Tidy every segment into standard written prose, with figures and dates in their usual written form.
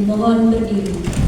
Mohon berdiri.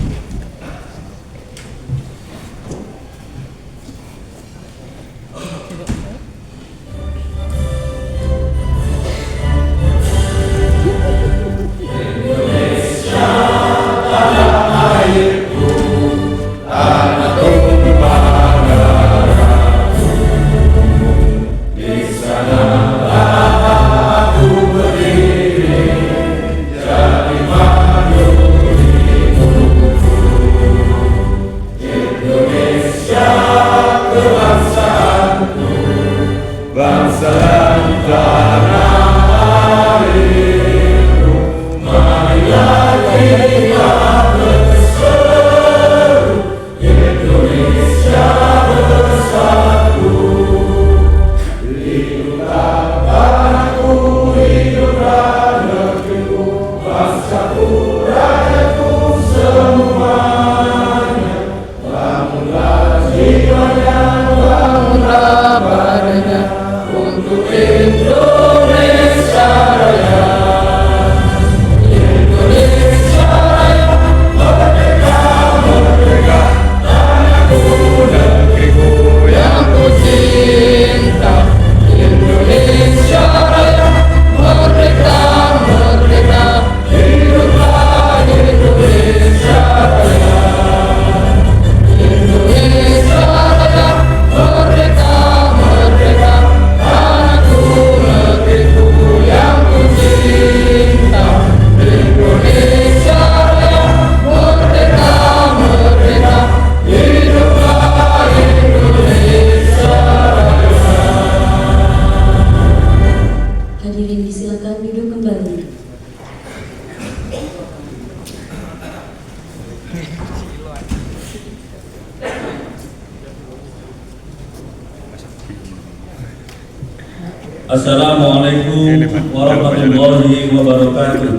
Assalamualaikum warahmatullahi wabarakatuh.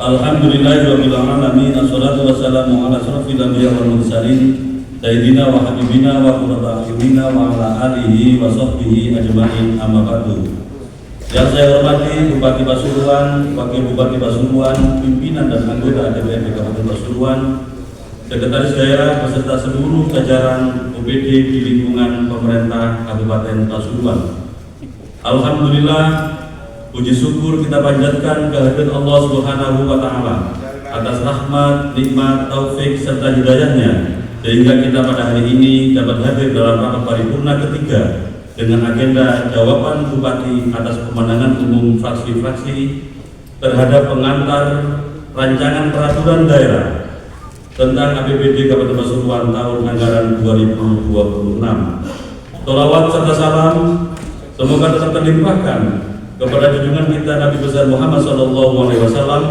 Alhamdulillahirabbil alamin. Assalatu wassalamu ala asyrofil anbiya wal mursalin sayyidina wa habibina wa qurrata a'yunina wa ala alihi wa sahbihi ajmain, amma ba'du. Yang saya hormati Bupati Pasuruan, Wakil Bupati Pasuruan, pimpinan dan anggota DPRD Kabupaten Pasuruan, Sekretaris Daerah beserta seluruh jajaran OPD di lingkungan pemerintah Kabupaten Pasuruan. Alhamdulillah, puji syukur kita panjatkan kehadirat Allah Subhanahu wa Ta'ala atas rahmat, nikmat, taufik serta hidayahnya sehingga kita pada hari ini dapat hadir dalam rapat paripurna ketiga dengan agenda jawaban Bupati atas pemandangan umum fraksi-fraksi terhadap pengantar rancangan peraturan daerah tentang APBD Kabupaten Pasuruan tahun anggaran 2026. Sholawat serta salam semoga tetap terlimpahkan kepada junjungan kita Nabi besar Muhammad SAW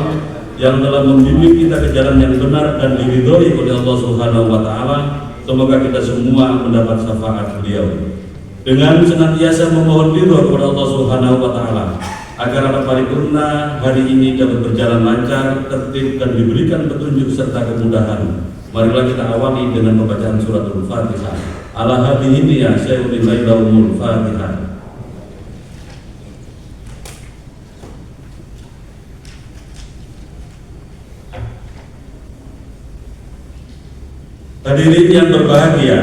yang telah membimbing kita ke jalan yang benar dan diridhoi oleh Allah Subhanahu wa Ta'ala. Semoga kita semua mendapat syafaat beliau. Dengan senantiasa memohon ridho kepada Allah Subhanahu wa Ta'ala agar rapat paripurna hari ini dapat berjalan lancar, tertib dan diberikan petunjuk serta kemudahan. Marilah kita awali dengan pembacaan suratul Fatihah. Ala hadhihi ya sayyidil lailul Fatihah. Hadirin yang berbahagia,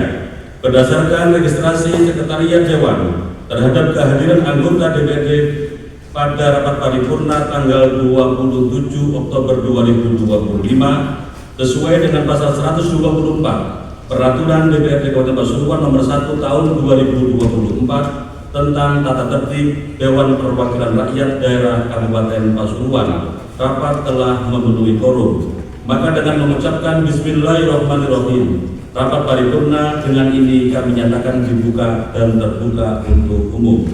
berdasarkan registrasi Sekretariat Dewan terhadap kehadiran anggota DPRD pada rapat paripurna tanggal 27 Oktober 2025 sesuai dengan pasal 124 Peraturan DPRD Kabupaten Pasuruan nomor 1 tahun 2024 tentang tata tertib Dewan Perwakilan Rakyat Daerah Kabupaten Pasuruan, rapat telah memenuhi quorum. Maka dengan mengucapkan Bismillahirrahmanirrahim, rapat paripurna dengan ini kami nyatakan dibuka dan terbuka untuk umum.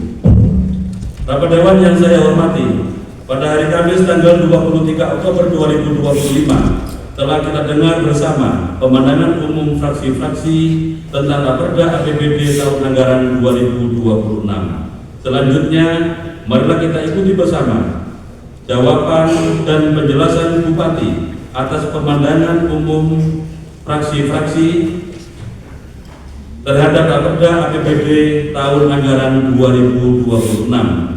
Rapat Dewan yang saya hormati, pada hari Kamis tanggal 23 Oktober 2025 telah kita dengar bersama pemandangan umum fraksi-fraksi tentang Raperda APBD tahun anggaran 2026. Selanjutnya, marilah kita ikuti bersama jawaban dan penjelasan Bupati atas pemandangan umum fraksi-fraksi terhadap Raperda APBD tahun anggaran 2026.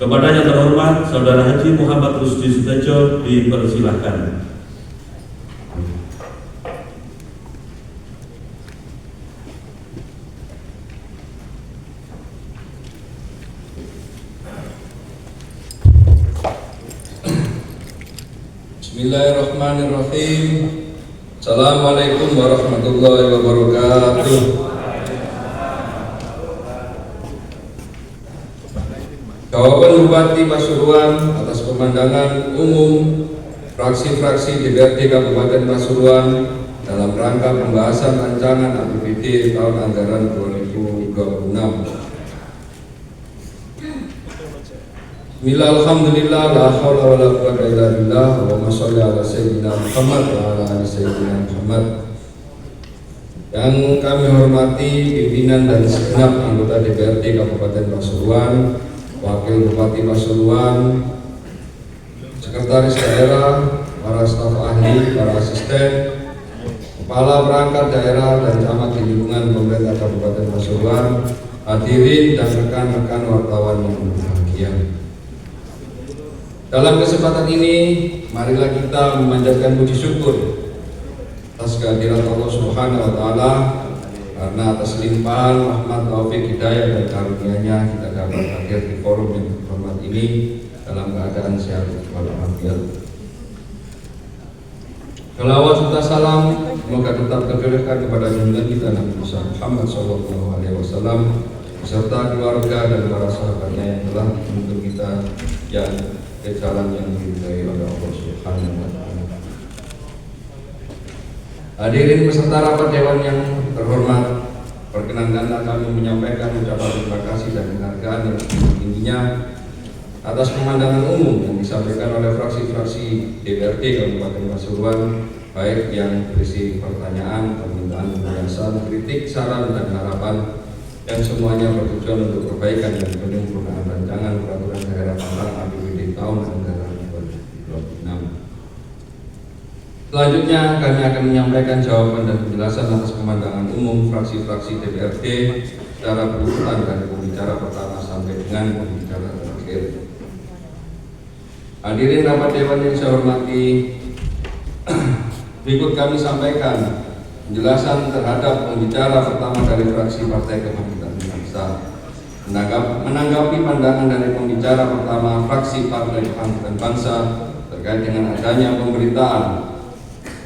Kepada yang terhormat Saudara Haji Muhammad Rusdi Sutejo dipersilahkan. Bismillahirrahmanirrahim. Assalamualaikum warahmatullahi wabarakatuh. Jawaban Bupati Pasuruan atas pemandangan umum fraksi-fraksi DPRD Kabupaten Pasuruan dalam rangka pembahasan rancangan APBD tahun anggaran 2026. Alhamdulillah, la haula wala quwwata illa billah, wa sholli ala sayyidina Muhammad wa ala ali sayyidina Muhammad. Yang kami hormati pimpinan dan segenap anggota DPRD Kabupaten Pasuruan, Wakil Bupati Pasuruan, Sekretaris Daerah, para staf ahli, para asisten, kepala perangkat daerah dan camat di lingkungan pemerintah Kabupaten Pasuruan, hadirin dan rekan-rekan wartawan yang berbahagia. Dalam kesempatan ini, marilah kita memanjatkan puji syukur atas kehadiran Allah Subhanahu wa Ta'ala, karena atas limpahan rahmat, taufik, hidayah dan karunia-Nya kita dapat hadir di forum yang terhormat ini dalam keadaan sehat walafiat. Selawat serta salam semoga tetap tercurahkan kepada junjungan kita Nabi Muhammad SAW beserta keluarga dan para sahabatnya yang telah menuntun kita ke jalan yang diridhai oleh Allah Subhanahu wa Ta'ala. Hadirin peserta rapat dewan yang terhormat, perkenankanlah kami menyampaikan ucapan terima kasih dan penghargaan yang tingginya atas pemandangan umum yang disampaikan oleh fraksi-fraksi DPRD Kabupaten Pasuruan, baik yang berisi pertanyaan, permintaan penjelasan, kritik, saran dan harapan, yang semuanya bertujuan untuk perbaikan dan penyempurnaan rancangan peraturan daerah tentang APBD tahun anggaran 2026. Selanjutnya kami akan menyampaikan jawaban dan penjelasan atas pemandangan umum fraksi-fraksi DPRD secara berurutan dari pembicara pertama sampai dengan pembicara terakhir. Hadirin rapat dewan yang saya hormati, berikut kami sampaikan penjelasan terhadap pembicara pertama dari fraksi Partai Kebangkitan Bangsa. Menanggapi pandangan dari pembicara pertama fraksi Partai Kebangkitan Bangsa terkait dengan adanya pemberitaan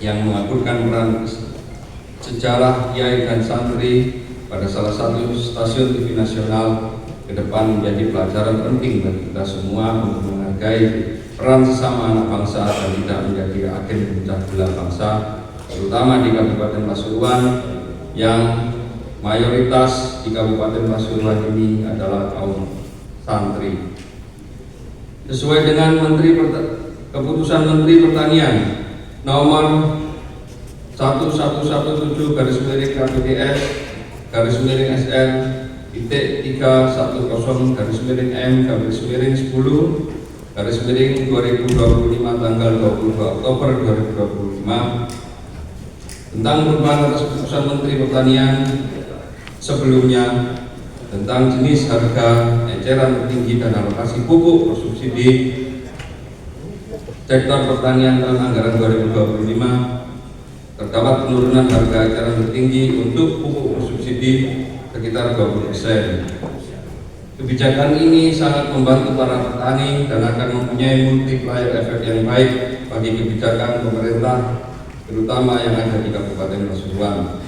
yang mengaburkan peran sejarah kiai dan santri pada salah satu stasiun TV nasional ke depan menjadi pelajaran penting bagi kita semua untuk menghargai peran sesama anak bangsa dan tidak menjadi agen pemecah belah bangsa, terutama di Kabupaten Pasuruan yang mayoritas di Kabupaten Pasuruan ini adalah kaum santri. Sesuai dengan keputusan Menteri Pertanian nomor 1117 /KPDS /SN /3.10/M/10/2025 tanggal 22 Oktober 2025 tentang perubahan atas keputusan Menteri Pertanian sebelumnya tentang jenis harga eceran tertinggi dan alokasi pupuk bersubsidi sektor pertanian tahun anggaran 2025, terdapat penurunan harga eceran tertinggi untuk pupuk bersubsidi sekitar 20%. Kebijakan ini sangat membantu para petani dan akan mempunyai multiplier efek yang baik bagi kebijakan pemerintah, terutama yang ada di Kabupaten Pasuruan.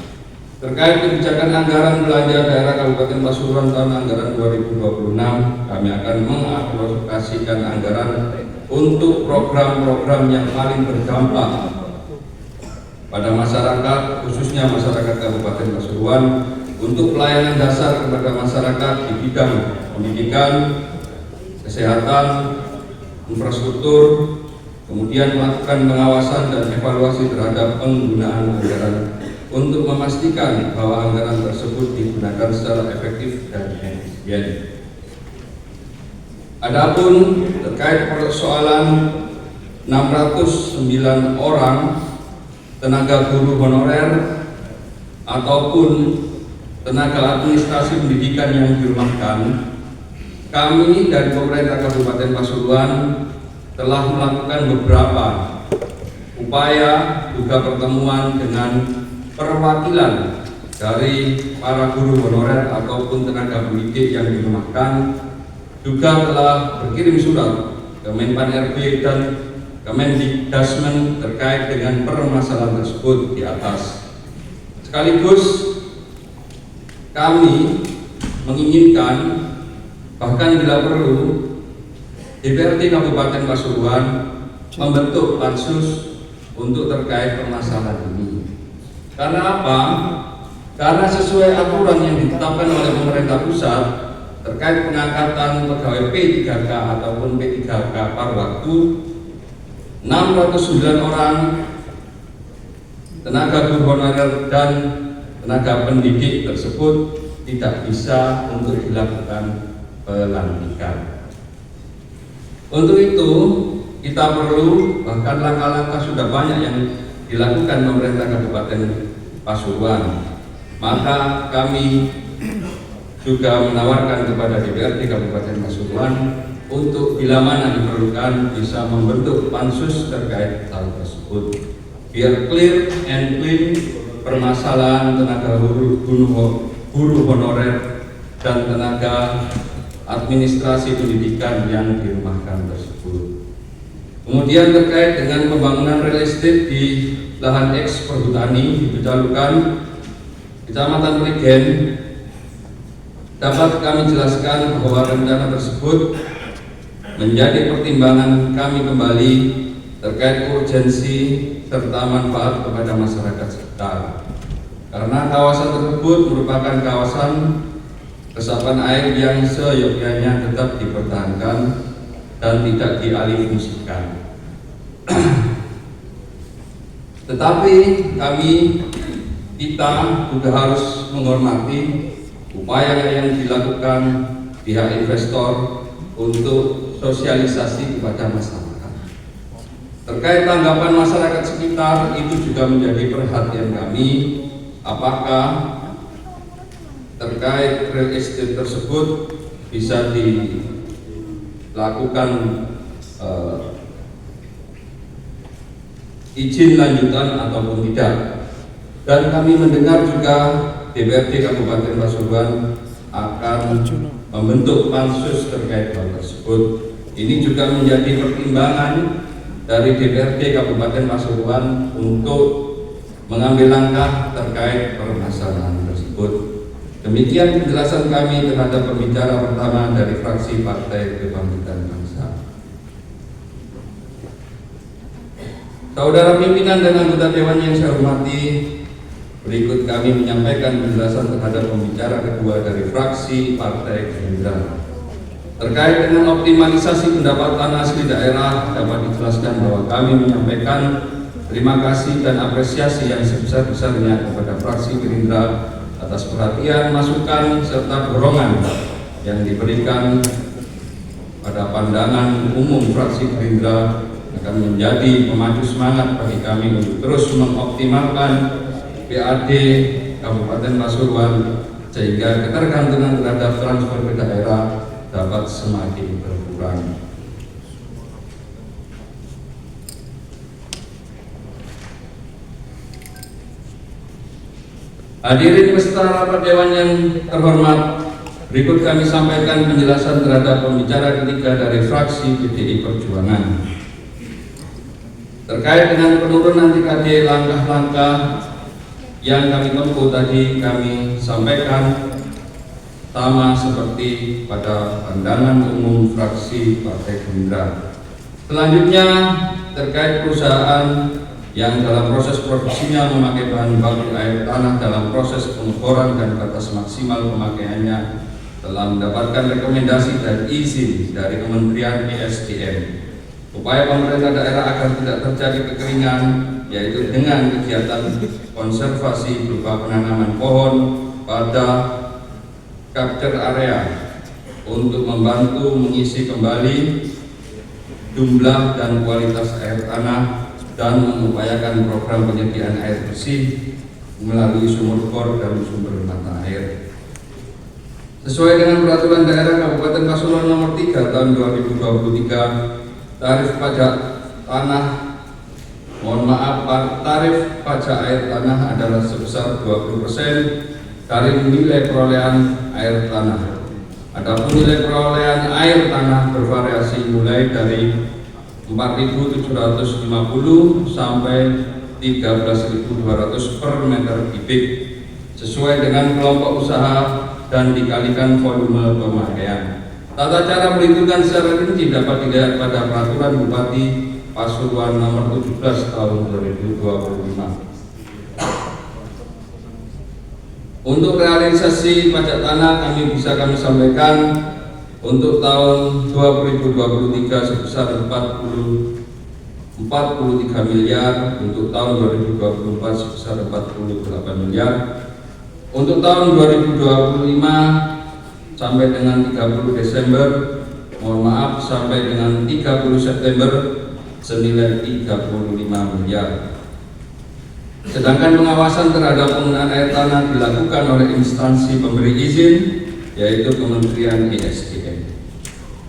Terkait kebijakan anggaran belanja daerah Kabupaten Pasuruan tahun anggaran 2026, kami akan mengalokasikan anggaran untuk program-program yang paling berdampak pada masyarakat, khususnya masyarakat Kabupaten Pasuruan, untuk pelayanan dasar kepada masyarakat di bidang pendidikan, kesehatan, infrastruktur, kemudian melakukan pengawasan dan evaluasi terhadap penggunaan anggaran untuk memastikan bahwa anggaran tersebut digunakan secara efektif dan efisien. Adapun terkait persoalan 609 orang tenaga guru honorer ataupun tenaga administrasi pendidikan yang dirumahkan, kami dari pemerintah Kabupaten Pasuruan telah melakukan beberapa upaya juga pertemuan dengan perwakilan dari para guru honorer ataupun tenaga pendidik yang dirumahkan, juga telah berkirim surat ke Menpan RB dan Kemendikdasmen terkait dengan permasalahan tersebut di atas. Sekaligus kami menginginkan, bahkan bila perlu, DPRD Kabupaten Pasuruan membentuk pansus untuk terkait permasalahan ini. Karena apa? Karena sesuai aturan yang ditetapkan oleh pemerintah pusat terkait pengangkatan pegawai P3K ataupun P3K paruh waktu, 609 orang tenaga guru honorer dan tenaga pendidik tersebut tidak bisa untuk dilakukan pelantikan. Untuk itu kita perlu, bahkan langkah-langkah sudah banyak yang dilakukan pemerintah Kabupaten Pasuruan. Maka kami juga menawarkan kepada DPRD Kabupaten Pasuruan untuk bila mana diperlukan bisa membentuk pansus terkait hal tersebut, biar clear and clean permasalahan tenaga guru honorer dan tenaga administrasi pendidikan yang dirumahkan tersebut. Kemudian terkait dengan pembangunan real estate di lahan eks perhutani di Pecalukan, Kecamatan Prigen, dapat kami jelaskan bahwa rencana tersebut menjadi pertimbangan kami kembali terkait urgensi serta manfaat kepada masyarakat sekitar. Karena kawasan tersebut merupakan kawasan resapan air yang seyogyanya tetap dipertahankan dan tidak dialihfungsikan. Tetapi kita juga harus menghormati upaya yang dilakukan pihak investor untuk sosialisasi kepada masyarakat. Terkait tanggapan masyarakat sekitar itu juga menjadi perhatian kami, apakah terkait real estate tersebut bisa dilakukan izin lanjutan ataupun tidak. Dan kami mendengar juga DPRD Kabupaten Pasuruan akan membentuk pansus terkait hal tersebut. Ini juga menjadi pertimbangan dari DPRD Kabupaten Pasuruan untuk mengambil langkah terkait permasalahan tersebut. Demikian penjelasan kami terhadap pembicara pertama dari fraksi Partai Kebangkitan Bangsa. Saudara pimpinan dan anggota Dewan yang saya hormati, berikut kami menyampaikan penjelasan terhadap pembicara kedua dari fraksi Partai Gerindra. Terkait dengan optimalisasi pendapatan asli daerah, dapat dijelaskan bahwa kami menyampaikan terima kasih dan apresiasi yang sebesar-besarnya kepada fraksi Gerindra atas perhatian, masukan, serta dorongan yang diberikan pada pandangan umum fraksi Gerindra akan menjadi pemacu semangat bagi kami untuk terus mengoptimalkan PAD Kabupaten Pasuruan sehingga ketergantungan terhadap transfer ke daerah dapat semakin berkurang. Hadirin peserta rapat Dewan yang terhormat, berikut kami sampaikan penjelasan terhadap pembicara ketiga dari fraksi PDI Perjuangan. Terkait dengan penurunan TKD, langkah-langkah yang kami tempuh tadi kami sampaikan sama seperti pada pandangan umum fraksi Partai Gerindra. Selanjutnya terkait perusahaan yang dalam proses produksinya memakai bahan baku air tanah dalam proses pengeboran dan batas maksimal pemakaiannya telah mendapatkan rekomendasi dan izin dari Kementerian ESDM. Upaya pemerintah daerah agar tidak terjadi kekeringan, yaitu dengan kegiatan konservasi berupa penanaman pohon pada capture area untuk membantu mengisi kembali jumlah dan kualitas air tanah dan mengupayakan program penyediaan air bersih melalui sumur bor dan sumber mata air. Sesuai dengan peraturan daerah Kabupaten Pasuruan nomor 3 tahun 2023, tarif pajak air tanah adalah sebesar 20% dari nilai perolehan air tanah. Adapun nilai perolehan air tanah bervariasi mulai dari 4.750 sampai 13.200 per meter kubik sesuai dengan kelompok usaha dan dikalikan volume pemakaian. Tata cara perhitungan secara rinci dapat dilihat pada peraturan Bupati Pasuruan nomor 17 tahun 2025. Untuk realisasi pajak tanah bisa kami sampaikan untuk tahun 2023 sebesar 43 miliar, untuk tahun 2024 sebesar 48 miliar. Untuk tahun 2025 sampai dengan 30 Desember, sampai dengan 30 September senilai 35 miliar. Sedangkan pengawasan terhadap penggunaan air tanah dilakukan oleh instansi pemberi izin, yaitu Kementerian ESDM.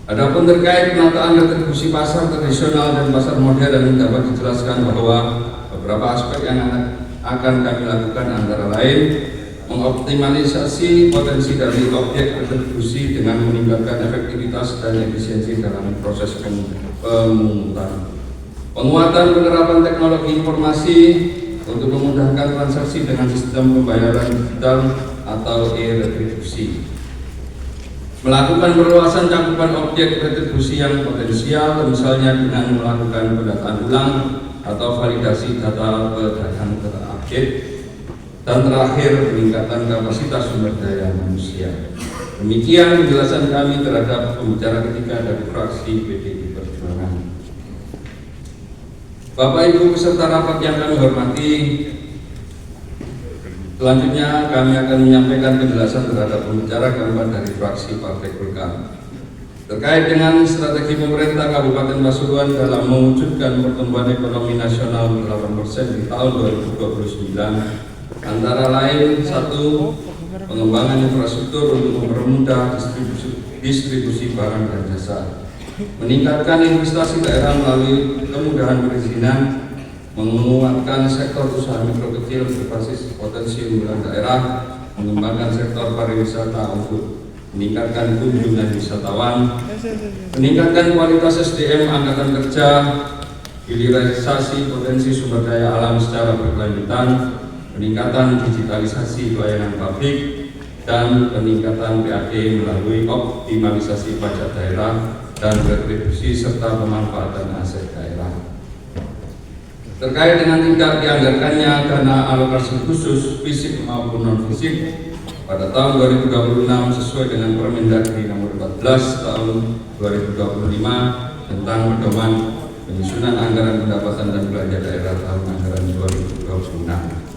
Adapun terkait penataan retribusi pasar tradisional dan pasar modern, dapat dijelaskan bahwa beberapa aspek yang akan kami lakukan antara lain mengoptimalisasi potensi dari objek retribusi dengan meningkatkan efektivitas dan efisiensi dalam proses pemungutan, penguatan penerapan teknologi informasi untuk memudahkan transaksi dengan sistem pembayaran digital atau e-retribusi, melakukan perluasan cakupan objek retribusi yang potensial, misalnya dengan melakukan pendataan ulang atau validasi data pedagang terupdate, dan terakhir peningkatan kapasitas sumber daya manusia. Demikian penjelasan kami terhadap pembicara ketiga dari fraksi PDI Perjuangan. Bapak Ibu peserta rapat yang kami hormati, selanjutnya kami akan menyampaikan penjelasan terhadap pembicara keempat dari fraksi Partai Golkar terkait dengan strategi pemerintah Kabupaten Pasuruan dalam mewujudkan pertumbuhan ekonomi nasional 8% di tahun 2029, antara lain: 1. Pengembangan infrastruktur untuk mempermudah distribusi barang dan jasa, meningkatkan investasi daerah melalui kemudahan perizinan, menguatkan sektor usaha mikro kecil berbasis potensi unggulan daerah, mengembangkan sektor pariwisata untuk meningkatkan kunjungan wisatawan, meningkatkan kualitas SDM angkatan kerja, hilirisasi potensi sumber daya alam secara berkelanjutan, peningkatan digitalisasi pelayanan publik, dan peningkatan PAD melalui optimalisasi pajak daerah dan retribusi serta pemanfaatan aset daerah. Terkait dengan tidak dianggarkannya dana alokasi khusus fisik maupun non fisik pada tahun 2026 sesuai dengan Permendagri nomor 14 tahun 2025 tentang pedoman penyusunan anggaran pendapatan dan belanja daerah tahun anggaran 2026.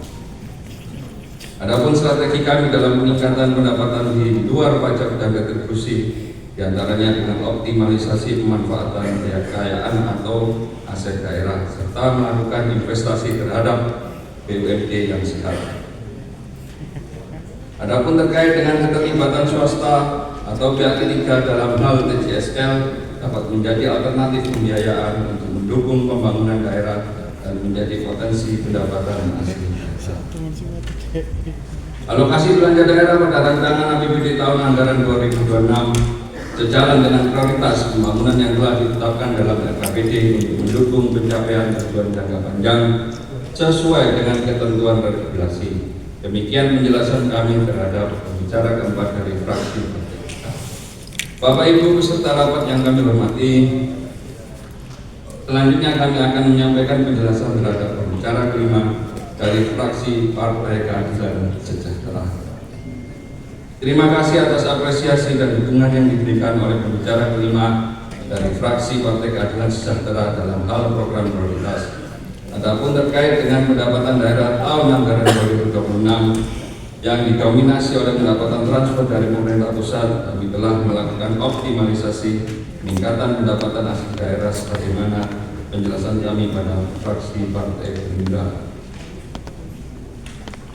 Adapun strategi kami dalam peningkatan pendapatan di luar pajak dan retribusi, diantaranya dengan optimalisasi pemanfaatan kekayaan atau aset daerah, serta melakukan investasi terhadap BUMD yang sehat. Adapun terkait dengan keterlibatan swasta atau pihak ketiga dalam hal TJSL dapat menjadi alternatif pembiayaan untuk mendukung pembangunan daerah dan menjadi potensi pendapatan asli. Alokasi belanja daerah pada rancangan APBD tahun anggaran 2026 sejalan dengan prioritas pembangunan yang telah ditetapkan dalam RKPD untuk mendukung pencapaian tujuan jangka panjang sesuai dengan ketentuan regulasi. Demikian penjelasan kami terhadap pembicara keempat dari fraksi. Bapak Ibu peserta rapat yang kami hormati, selanjutnya kami akan menyampaikan penjelasan terhadap pembicara kelima dari fraksi Partai Keadilan Sejahtera. Terima kasih atas apresiasi dan dukungan yang diberikan oleh pembicara kelima dari fraksi Partai Keadilan Sejahtera dalam hal program prioritas. Adapun terkait dengan pendapatan daerah tahun anggaran 2026 yang didominasi oleh pendapatan transfer dari pemerintah pusat, kami telah melakukan optimalisasi peningkatan pendapatan asli daerah sebagaimana penjelasan kami pada fraksi Partai Gerindra.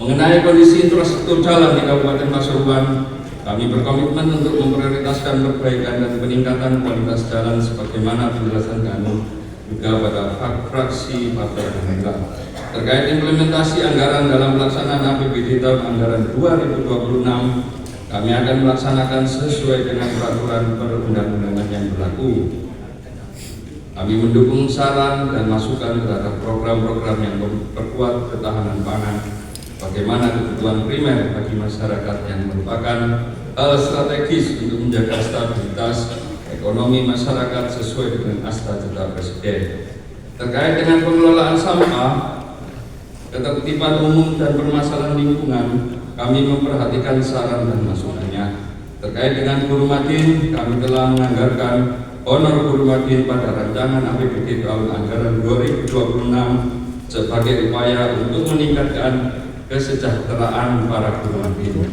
Mengenai kondisi infrastruktur jalan di Kabupaten Pasuruan, Kami berkomitmen untuk memprioritaskan perbaikan dan peningkatan kualitas jalan sebagaimana penjelasan kami juga pada fraksi Partai Gerindra. Terkait implementasi anggaran dalam pelaksanaan APBD tahun anggaran 2026, kami akan melaksanakan sesuai dengan peraturan perundang-undangan yang berlaku. Kami mendukung saran dan masukan terhadap program-program yang memperkuat ketahanan pangan, bagaimana kebutuhan primer bagi masyarakat yang merupakan hal strategis untuk menjaga stabilitas ekonomi masyarakat sesuai dengan cita-cita Presiden. Terkait dengan pengelolaan sampah, ketertiban umum dan permasalahan lingkungan, kami memperhatikan saran dan masukannya. Terkait dengan guru madin, kami telah menganggarkan honor guru madin pada rancangan APBD tahun anggaran 2026 sebagai upaya untuk meningkatkan kesejahteraan para guru madin.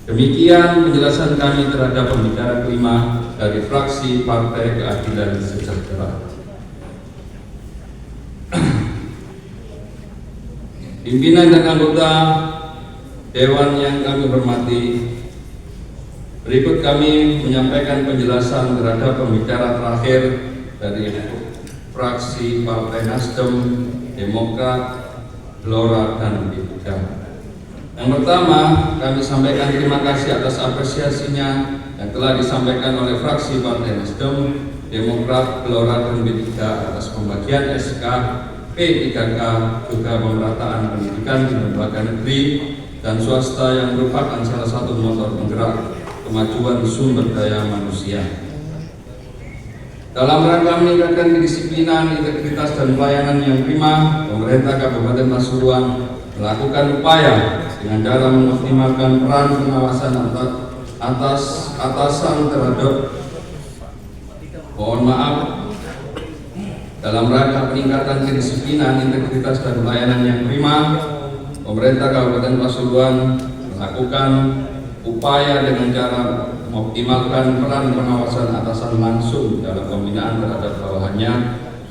Demikian penjelasan kami terhadap pembicara kelima dari fraksi Partai Keadilan Sejahtera. Pimpinan dan anggota Dewan yang kami hormati, berikut kami menyampaikan penjelasan terhadap pembicara terakhir dari fraksi Partai Nasdem, Demokrat, Gelora, dan P3. Yang pertama, kami sampaikan terima kasih atas apresiasinya yang telah disampaikan oleh fraksi Partai Nasdem, Demokrat, Gelora, dan P3 atas pembagian SK P3K juga pemerataan pendidikan di lembaga negeri dan swasta yang merupakan salah satu motor penggerak kemajuan sumber daya manusia. Dalam rangka meningkatkan kedisiplinan, integritas, dan pelayanan yang prima, pemerintah Kabupaten Pasuruan melakukan upaya dengan cara mengoptimalkan peran pengawasan atasan terhadap dalam rangka peningkatan kedisiplinan, integritas, dan pelayanan yang prima, pemerintah Kabupaten Pasuruan melakukan upaya dengan cara mengoptimalkan peran pengawasan atasan langsung dalam pembinaan terhadap bawahannya,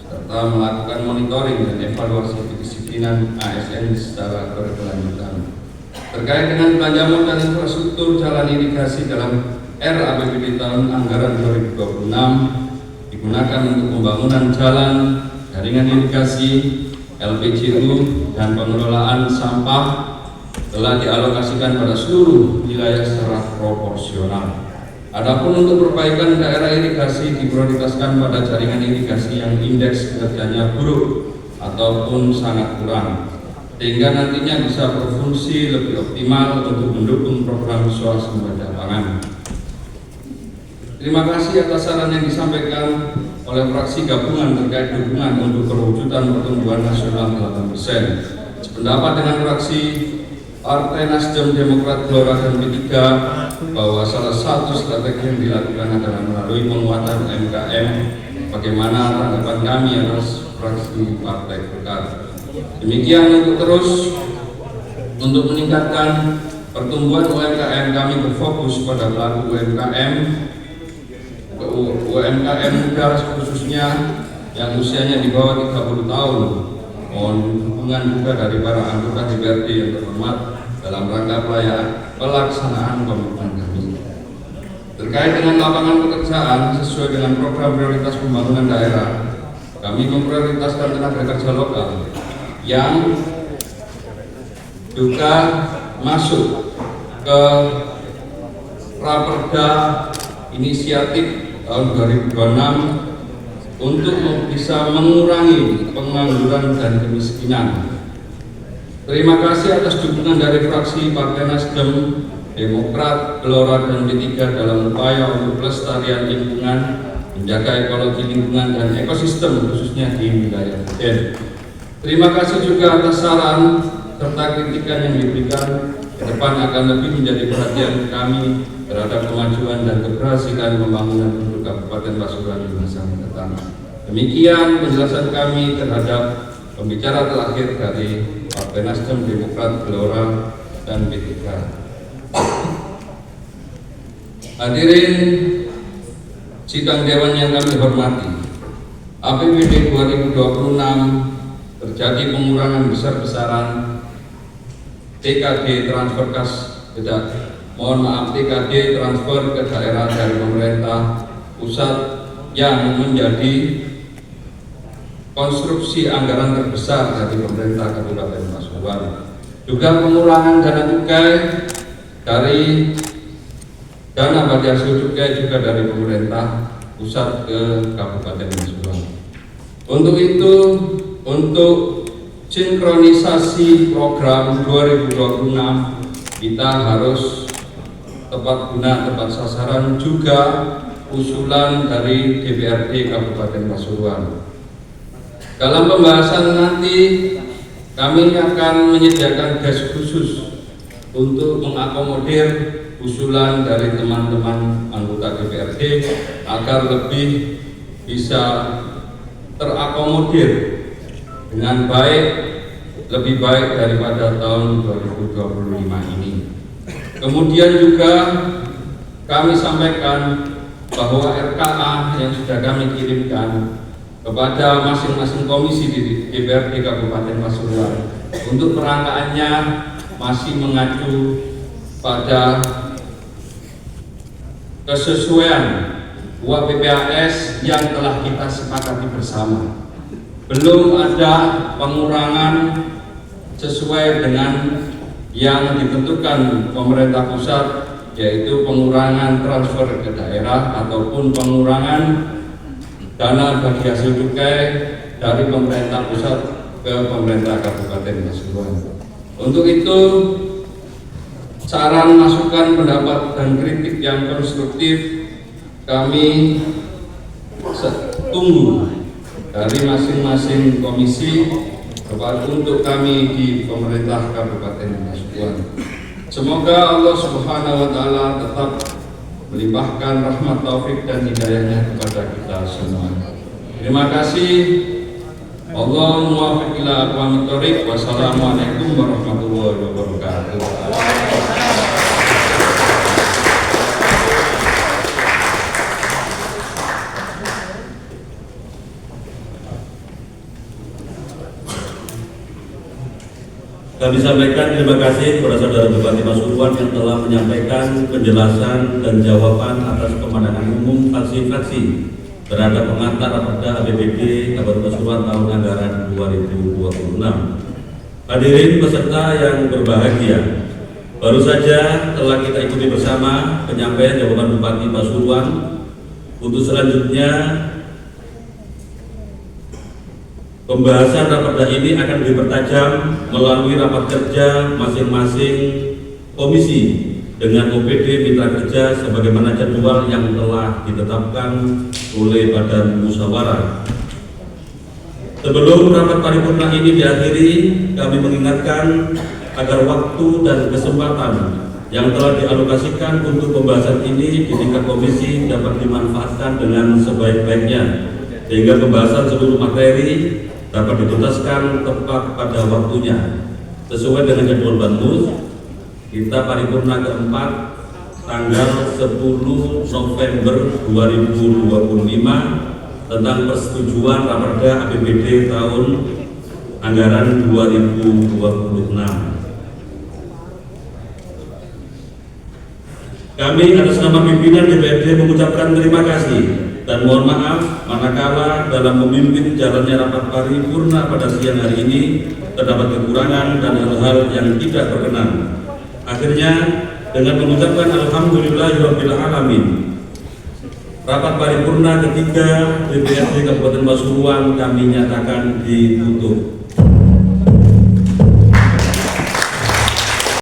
serta melakukan monitoring dan evaluasi kedisiplinan ASN secara berkelanjutan. Terkait dengan belanja modal infrastruktur jalan irigasi dalam RAPBD tahun anggaran 2026 digunakan untuk pembangunan jalan, jaringan irigasi, LPGU, dan pengelolaan sampah telah dialokasikan pada seluruh wilayah secara proporsional. Adapun untuk perbaikan daerah irigasi diprioritaskan pada jaringan irigasi yang indeks kinerjanya buruk ataupun sangat kurang, sehingga nantinya bisa berfungsi lebih optimal untuk mendukung program swasembada pangan. Terima kasih atas saran yang disampaikan oleh fraksi gabungan terkait dukungan untuk perwujudan pertumbuhan nasional 8%. Sependapat dengan fraksi Partai Nasdem, Demokrat, Gelora, dan P3 bahwa salah satu strategi yang dilakukan adalah melalui penguatan UMKM. Bagaimana tanggapan kami atas fraksi Partai Golkar? Demikian untuk meningkatkan pertumbuhan UMKM, kami berfokus pada pelaku UMKM muda khususnya yang usianya di bawah 30 tahun. Mohon dukungan juga dari para anggota DPRD yang terhormat dalam rangka pelaksanaan komitmen kami. Terkait dengan lapangan pekerjaan sesuai dengan program prioritas pembangunan daerah, kami memprioritaskan tenaga kerja lokal yang juga masuk ke Raperda Inisiatif tahun 2026 untuk bisa mengurangi pengangguran dan kemiskinan. Terima kasih atas dukungan dari fraksi Partai Nasdem, Demokrat, Gelora, dan P3 dalam upaya untuk pelestarian lingkungan, menjaga ekologi lingkungan dan ekosistem khususnya di wilayah Biden. Terima kasih juga atas saran serta kritikan yang diberikan. Ke depan akan lebih menjadi perhatian kami terhadap kemajuan dan keberhasilan pembangunan untuk Kabupaten Pasuruan di masa mendatang. Demikian penjelasan kami terhadap pembicara terakhir dari Partai Nasdem, Demokrat, Gelora, dan P3. Hadirin sidang Dewan yang kami hormati, APBD 2026 terjadi pengurangan besar-besaran TKD transfer kas mohon maaf TKD transfer ke daerah dari pemerintah pusat yang menjadi konstruksi anggaran terbesar dari pemerintah Kabupaten Pasuruan. Juga pengurangan dana cukai dari dana bagi hasil cukai juga dari pemerintah pusat ke Kabupaten Pasuruan. Untuk itu, untuk sinkronisasi program 2026 kita harus tepat guna, tepat sasaran, juga usulan dari DPRD Kabupaten Pasuruan. Dalam pembahasan nanti kami akan menyediakan gas khusus untuk mengakomodir usulan dari teman-teman anggota DPRD agar lebih bisa terakomodir dengan baik, lebih baik daripada tahun 2025 ini. Kemudian juga kami sampaikan bahwa RKA yang sudah kami kirimkan kepada masing-masing komisi di DPRD Kabupaten Pasuruan untuk perangkaannya masih mengacu pada kesesuaian UAPPAS yang telah kita sepakati bersama. Belum ada pengurangan sesuai dengan yang ditentukan pemerintah pusat, yaitu pengurangan transfer ke daerah ataupun pengurangan dana bagi hasil cukai dari pemerintah pusat ke pemerintah Kabupaten Pasuruan. Untuk itu, saran, masukan, pendapat, dan kritik yang konstruktif kami tunggu dari masing-masing komisi untuk kami di pemerintah Kabupaten Pasuruan. Semoga Allah Subhanahu wa Ta'ala tetap melimpahkan rahmat, taufik, dan hidayahnya kepada kita semua. Terima kasih. Allah muwaffiq ila aqwamit thoriq. Wassalamualaikum warahmatullahi wabarakatuh. Kami sampaikan terima kasih kepada Saudara Bupati Pasuruan yang telah menyampaikan penjelasan dan jawaban atas pemandangan umum fraksi-fraksi terhadap pengantar raperda APBD Kabupaten Pasuruan tahun anggaran 2026. Hadirin peserta yang berbahagia, baru saja telah kita ikuti bersama penyampaian jawaban Bupati Pasuruan. Untuk selanjutnya, pembahasan raperda ini akan dipertajam melalui rapat kerja masing-masing komisi dengan OPD mitra kerja sebagaimana jadwal yang telah ditetapkan oleh Badan Musyawarah. Sebelum rapat paripurna ini diakhiri, kami mengingatkan agar waktu dan kesempatan yang telah dialokasikan untuk pembahasan ini di tingkat komisi dapat dimanfaatkan dengan sebaik-baiknya sehingga pembahasan seluruh materi dapat dituntaskan tepat pada waktunya sesuai dengan jadwal Banmus. Kita paripurna keempat tanggal 10 November 2025 tentang persetujuan raperda APBD tahun anggaran 2026. Kami atas nama pimpinan DPRD mengucapkan terima kasih dan mohon maaf manakala dalam memimpin jalannya rapat paripurna pada siang hari ini terdapat kekurangan dan hal-hal yang tidak berkenan. Akhirnya dengan mengucapkan alhamdulillahirabbil alamin, rapat paripurna ketiga DPRD Kabupaten Pasuruan kami nyatakan ditutup.